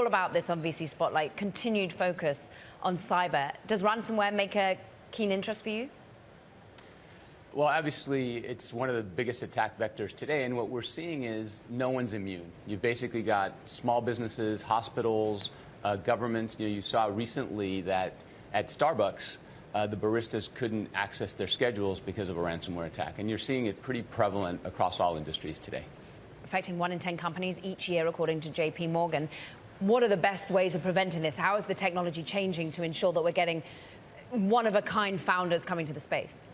all about this on VC Spotlight, continued focus on cyber. Does ransomware make a keen interest for you? Well, obviously, it's one of the biggest attack vectors today, and what we're seeing is no one's immune. You've basically got small businesses, hospitals, governments. You saw recently that at Starbucks, the baristas couldn't access their schedules because of a ransomware attack, and you're seeing it pretty prevalent across all industries today. Affecting 1 in 10 companies each year, according to JP Morgan. What are the best ways of preventing this? How is the technology changing to ensure that we're getting one-of-a-kind founders coming to the space?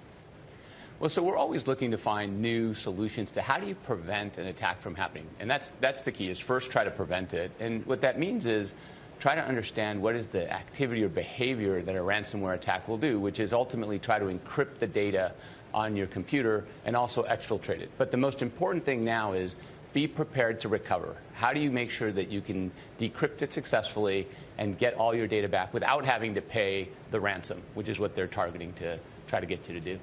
Well, so we're always looking to find new solutions to how do you prevent an attack from happening. And that's the key, is first try to prevent it. And what that means is try to understand what is the activity or behavior that a ransomware attack will do, which is ultimately try to encrypt the data on your computer and also exfiltrate it. But the most important thing now is be prepared to recover. How do you make sure that you can decrypt it successfully and get all your data back without having to pay the ransom, which is what they're targeting to try to get you to do?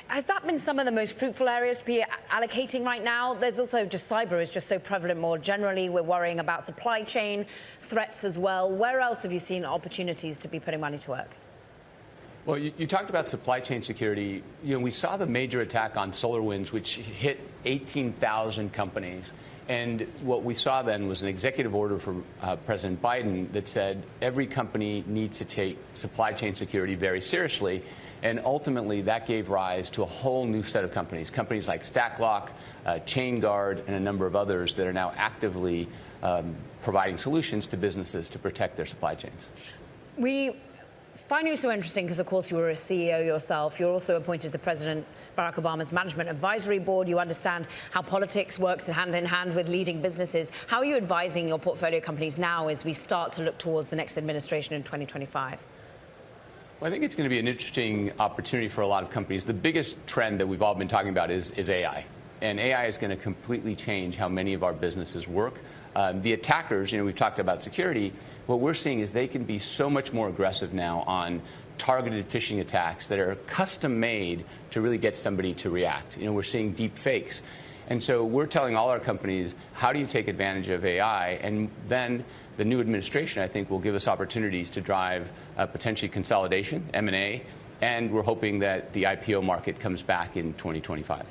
Has that been some of the most fruitful areas to be allocating right now? There's also just cyber is just so prevalent more generally. We're worrying about supply chain threats as well. Where else have you seen opportunities to be putting money to work? Well, you talked about supply chain security. We saw the major attack on SolarWinds, which hit 18,000 companies. And what we saw then was an executive order from President Biden that said every company needs to take supply chain security very seriously. And ultimately, that gave rise to a whole new set of companies like StackLock, ChainGuard, and a number of others that are now actively providing solutions to businesses to protect their supply chains. We find you so interesting because, of course, you were a CEO yourself. You're also appointed to President Barack Obama's Management Advisory Board. You understand how politics works hand in hand with leading businesses. How are you advising your portfolio companies now as we start to look towards the next administration in 2025? Well, I think it's going to be an interesting opportunity for a lot of companies. The biggest trend that we've all been talking about is AI. And AI is going to completely change how many of our businesses work. The attackers, we've talked about security. What we're seeing is they can be so much more aggressive now on targeted phishing attacks that are custom made to really get somebody to react. We're seeing deep fakes. And so we're telling all our companies, how do you take advantage of AI? And then the new administration, I think, will give us opportunities to drive potentially consolidation, M&A, and we're hoping that the IPO market comes back in 2025.